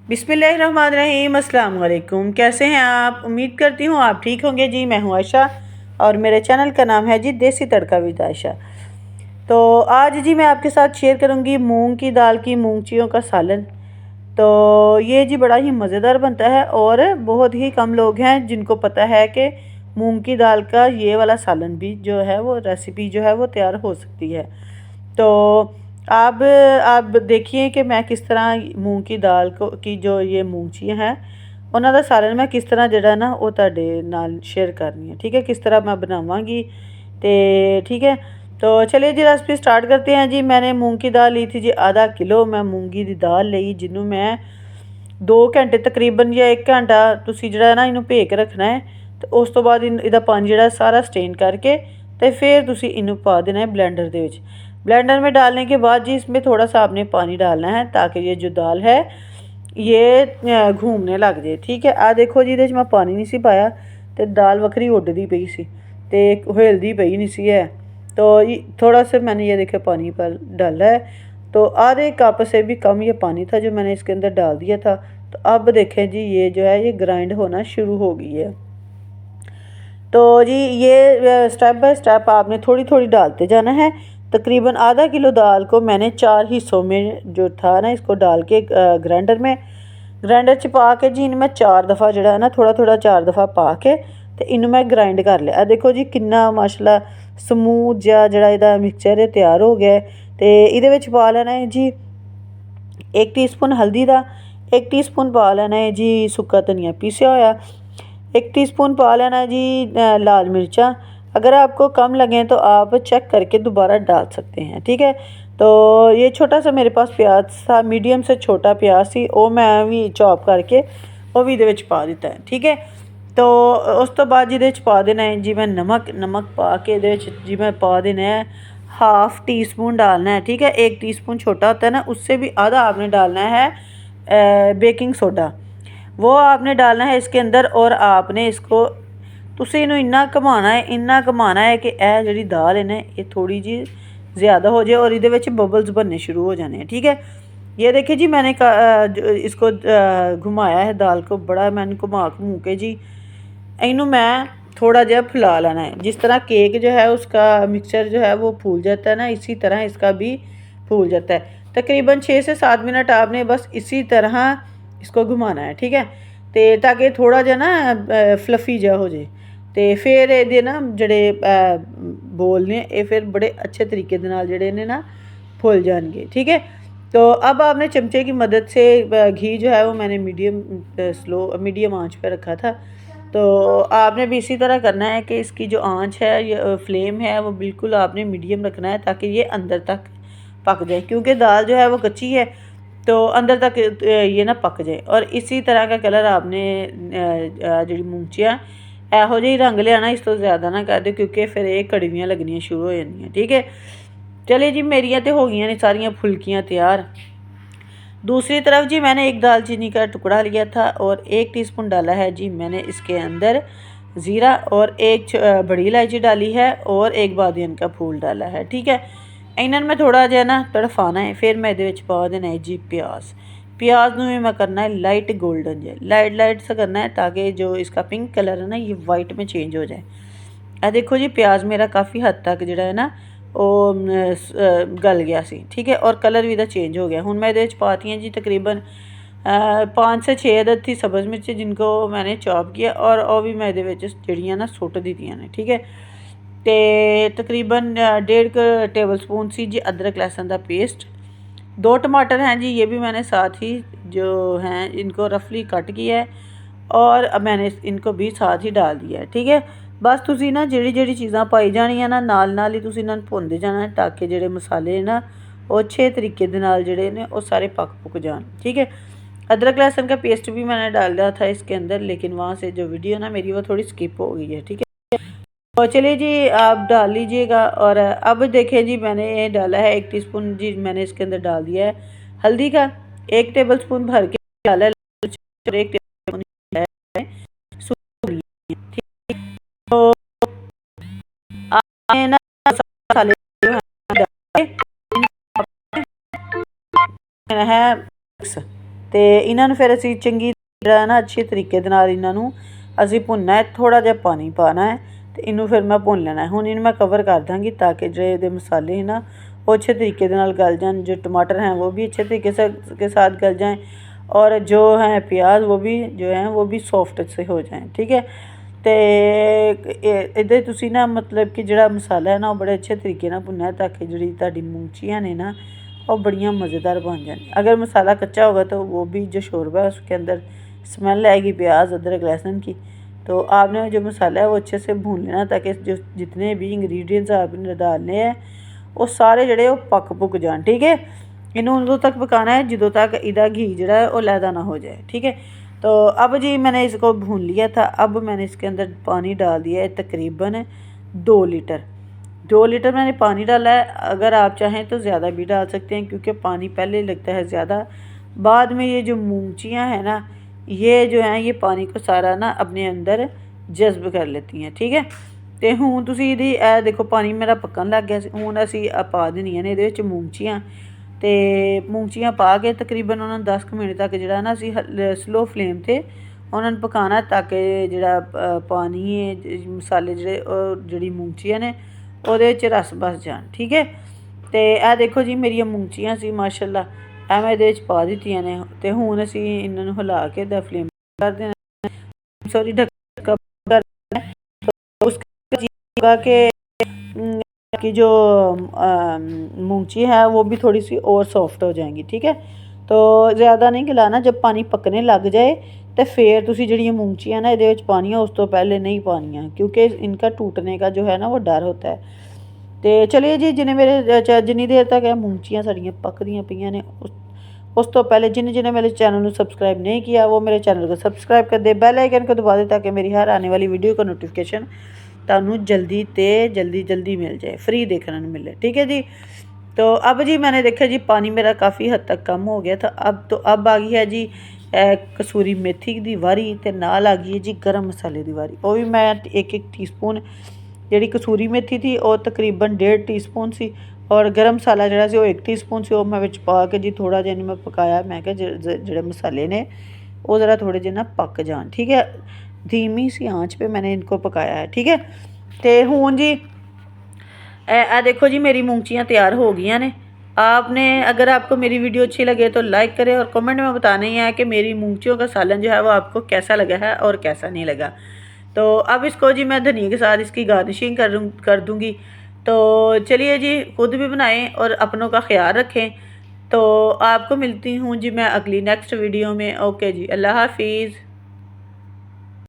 बिस्मिल्लाहिर्रहमानिर्रहीम। अस्सलाम वालेकुम। कैसे हैं आप? उम्मीद करती हूँ आप ठीक होंगे जी। मैं हूँ आयशा और मेरे चैनल का नाम है जी देसी तड़का विद आयशा। तो आज जी मैं आपके साथ शेयर करूँगी मूंग की दाल की मूंगचियों का सालन। तो ये जी बड़ा ही मज़ेदार बनता है और बहुत ही कम लोग हैं जिनको पता है कि मूंग की दाल का ये वाला सालन भी जो है वो रेसिपी जो है वो तैयार हो सकती है। तो आप देखिए कि मैं किस तरह मूंग की दाल को की जो ये मूंगचियाँ हैं ਉਹਨਾਂ ਦਾ ਸਾਲਨ मैं किस तरह ਜਿਹੜਾ ना वो ਤੁਹਾਡੇ ਨਾਲ शेयर करनी है। ठीक है, किस तरह मैं बनावांगी तो ठीक है। तो चलिए जी रेसिपी स्टार्ट करते हैं जी। मैंने मूंग की दाल ली थी जी आधा किलो। मैं मूंगी की दाल ली जिन्हों मैं 2 घंटे तकरीबन या 1 घंटा तुसी ਜਿਹੜਾ ना इनू ਭੇ ਕੇ ਰੱਖਣਾ है। तो उस तो बाद ਇਹਦਾ पानी ਜਿਹੜਾ सारा स्टेन करके तो फिर तुसी इनू पा देना है ब्लेंडर ਦੇ ਵਿੱਚ। ब्लेंडर में डालने के बाद जी इसमें थोड़ा सा आपने पानी डालना है ताकि ये जो दाल है ये घूमने लग जाए। ठीक है, आ देखो जी ये मैं पानी नहीं सी पाया तो दाल वक्री उड्डदी पई सी ते हिलदी पई नहीं सी है। तो थोड़ा सा मैंने ये देखे पानी पर डाला है। तो आधे कप से भी कम ये पानी था जो मैंने इसके अंदर डाल दिया था। तो अब देखें जी ये जो है ये ग्राइंड होना शुरू हो गई है। तो जी ये स्टेप बाय स्टेप आपने थोड़ी थोड़ी डालते जाना है। तकरीबन आधा किलो दाल को मैंने 4 हिस्सों में जो था ना इसको डाल के ग्राइंडर च पा के जी इन्हें मैं 4 दफ़ा जो है ना थोड़ा थोड़ा 4 दफ़ा पा के तो इन्हें मैं ग्राइंड कर लिया। देखो जी किन्ना माशाल्लाह समूथ जरा इहदा मिक्सचर है तैयार हो गया। तो ये पा लेना है जी 1 टीस्पून हल्दी का, 1 टीस्पून पा लेना है जी सुक्का धनिया पीसिया होया, 1 टीस्पून पा लेना है जी लाल मिर्चा। अगर आपको कम लगें तो आप चेक करके दोबारा डाल सकते हैं। ठीक है, तो ये छोटा सा मेरे पास प्याज था, मीडियम से छोटा प्याज सी वो मैं भी चॉप करके वो भी ये पा दिता है। ठीक है, तो उस तो बाद ये पा देना है जी मैं नमक पा के जी मैं पा देना है हाफ़ टी स्पून डालना है। ठीक है, 1 टीस्पून छोटा होता है ना उससे भी आधा आपने डालना है बेकिंग सोडा, वो आपने डालना है इसके अंदर। और आपने इसको तुसी इनू इन्ना घुमाना है कि यह जी दाल है ना ये थोड़ी जी ज़्यादा हो जाए और ये बबल्स बनने शुरू हो जाने हैं। ठीक है, ये देखिए जी मैंने इसको घुमाया है दाल को, बड़ा मैंने घुमा के जी इनू मैं थोड़ा जहा फुला लेना है। जिस तरह केक जो है उसका मिक्सचर जो है वो फूल जाता है ना इसी तरह इसका भी फूल जाता है। तकरीबन 6 से 7 मिनट आपने बस इसी तरह इसको घुमाना है। ठीक है, तो ताकि थोड़ा जहा ना फ्लफी जहा हो जाए तो फिर ये ना जड़े बोल ने ये फिर बड़े अच्छे तरीके दे नाल जड़े ने ना फुल जाएंगे। ठीक है, तो अब आपने चमचे की मदद से घी जो है वो मैंने मीडियम आंच पे रखा था। तो आपने भी इसी तरह करना है कि इसकी जो आंच है ये फ्लेम है वो बिल्कुल आपने मीडियम रखना है ताकि ये अंदर तक पक जाए, क्योंकि दाल जो है वो कच्ची है तो अंदर तक ये ना पक जाए। और इसी तरह का कलर आपने जी मूंगचियाँ ਇਹੋ ਜਿਹੀ रंग लिया, इस तो ज़्यादा ना कर दो क्योंकि फिर ये कड़वियाँ लगनियाँ शुरू हो जाएंगी। ठीक है, चलिए जी मेरिया तो हो गई ने सारियाँ फुल्कियाँ तैयार। दूसरी तरफ जी मैंने एक दालचीनी का टुकड़ा लिया था और 1 टीस्पून डाला है जी मैंने इसके अंदर ज़ीरा और 1 बड़ी इलायची डाली है और 1 बादियन का फूल डाला है। ठीक है, इन्होंने मैं थोड़ा जहा ना तड़फाना है। फिर मैं ये पा देना है जी प्याज भी मैं करना है लाइट गोल्डन जो लाइट सा करना है ताकि जो इसका पिंक कलर है ना ये वाइट में चेंज हो जाए। देखो जी प्याज मेरा काफ़ी हद तक जो है ना वो गल गया सी। ठीक है, और कलर भी इहदा चेंज हो गया। हुण मैं ये पाती हैं जी तकरीबन 5 से 6 अदद थी सब्ज़ मिर्च जिनको मैंने चॉप किया और वह भी मैं जड़ियाँ ना सुट दीतियाँ ने। ठीक है, तो तकरीबन 1.5 टेबल स्पून सी जी अदरक लहसुन का पेस्ट, 2 टमाटर हैं जी ये भी मैंने साथ ही जो हैं इनको रफली कट किया है और अब मैंने इनको भी साथ ही डाल दिया है। ठीक है, बस तुसी ना ਜਿਹੜੀ चीज़ां पाई जानियां ना नाल ही तुसी इन्हां भुनदे जाना ताकि ਜਿਹੜੇ मसाले ना वो अच्छे तरीके दे नाल ਜਿਹੜੇ ने वो सारे पक जान। ठीक है, अदरक लहसुन का पेस्ट भी मैंने डाल दिया था इसके अंदर, लेकिन वहाँ से जो वीडियो ना मेरी वो थोड़ी स्किप हो गई है। ठीक है, तो चलिए जी आप डाल लीजिएगा। और अब देखें जी मैंने ये डाला है 1 टीस्पून जी मैंने इसके अंदर डाल दिया है हल्दी का, 1 टेबल स्पून भर के डाला है, 1 टेबल स्पून है सूखी। ठीक, तो आपने ना मसाले जो हैं है तो इन्हों फिर असी चंगी तरह ना अच्छे तरीके दे नाल इन्हां नूं असी भुनना है। थोड़ा जिहा पानी पाना है तो इनू फिर मैं भुन लेना है। हुण इन्हूं मैं कवर कर दांगी ताकि जो ये मसाले हैं ना वो अच्छे तरीके दे नाल गल जाएं, जो टमाटर हैं वो भी अच्छे तरीके से के साथ गल जाएं और जो है प्याज वो भी जो है वो भी सॉफ्ट से हो जाएं। ठीक है, तो इधर तुसी ना मतलब कि जो मसाला है ना वो बड़े अच्छे तरीके नाल भुनना है ताकि जी तुहाडी मूंगचियाँ ने ना वो बढ़िया मज़ेदार बन जाए। अगर मसाला कच्चा होगा तो वो भी जो शोरबा है उसके अंदर स्मेल आएगी प्याज अदरक लहसुन की। तो आपने जो मसाला है वो अच्छे से भून लेना ताकि जो जितने भी इंग्रेडिएंट्स आपने डालने हैं वो सारे जड़े वो पक पुक जान। ठीक है, इन्हों उदों तक पकाना है जो तक इदा घी जड़ा है वो लैदा ना हो जाए। ठीक है, तो अब जी मैंने इसको भून लिया था। अब मैंने इसके अंदर पानी डाल दिया है तकरीबन 2 लीटर। 2 लीटर मैंने पानी डाला है। अगर आप चाहें तो ज़्यादा भी डाल सकते हैं क्योंकि पानी पहले लगता है ज़्यादा, बाद में ये जो मूंगचियाँ हैं ना ये जो हैं ये पानी को सारा ना अपने अंदर जज्ब कर लेती हैं। ठीक है, तो हूँ तुसी इहदी देखो पानी मेरा पकन लग गया। हूँ असी पा देनियां ने इहदे विच मूंगचियाँ, तो मूंगचियाँ पा के तकरीबन उन्होंने 10 मिनट तक जो ना असी स्लो फ्लेम पर उन्होंने पकाना ताकि जो पानी है मसाले जी मूंगचियाँ ने ਉਹਦੇ ਵਿੱਚ रस बस जान। ठीक है, तो यह देखो जी मेरिया मूंगचियाँ सी माशाअल्लाह ਇਹ मैं ਇਹਦੇ ਵਿੱਚ पा ਦਿੱਤੀਆਂ ने। तो ਹੁਣ ਅਸੀਂ ਇਹਨਾਂ ਨੂੰ ਹਿਲਾ ਕੇ दा फ्लेम कर देना, सॉरी ढक्कन कर देना। तो उसका कि जो मूंगची है वो भी थोड़ी सी और सॉफ्ट हो जाएंगी। ठीक है, तो ज़्यादा नहीं गलाना, जब पानी पकने लग जाए तो फिर तुसी जड़ियाँ मूंगचियाँ ना ये पानियाँ उस तो पहले नहीं पानियाँ क्योंकि इनका टूटने का जो है ना वो डर होता है। तो चलिए जी जिन्हें मेरे जिन्नी देर तक मूंगचियाँ साड़ियाँ पकदियाँ पईयां ने उस तो पहले जिन्हें मेरे चैनल को सब्सक्राइब नहीं किया वो मेरे चैनल को सब्सक्राइब कर दे, बेल आइकन को दबा दे ताकि मेरी हर आने वाली वीडियो का नोटिफिकेशन तुहानू जल्दी मिल जाए, फ्री देखने को मिले। ठीक है जी, तो अब जी मैंने देखा जी पानी मेरा काफ़ी हद तक कम हो गया था। अब आ गई है जी कसूरी मेथी की वारी, तो नाल आ गई है जी गर्म मसाले की वारी। वो भी मैं एक टीस्पून जी कसूरी मेथी थी और तकरीबन 1.5 टीस्पून सी और गर्म मसाला जो 1 टीस्पून से मैं विच पा के जी थोड़ा जिहा मैं पकाया। मैं जो मसाले ने वो ज़रा थोड़े जे ना पक जान। ठीक है, धीमी सी आंच पे मैंने इनको पकाया है। ठीक है, तो हुण जी देखो जी मेरी मूंगचियाँ तैयार हो गई ने। आपने अगर आपको मेरी वीडियो अच्छी लगे तो लाइक करें और कमेंट में बताना ही है कि मेरी मूंगचियों का सालन जो है वो आपको कैसा लगा है और कैसा नहीं लगा। तो अब इसको जी मैं धनिया के साथ इसकी गार्निशिंग कर दूँगी। तो चलिए जी खुद भी बनाएं और अपनों का ख्याल रखें। तो आपको मिलती हूँ जी मैं अगली नेक्स्ट वीडियो में। ओके जी, अल्लाह हाफिज़।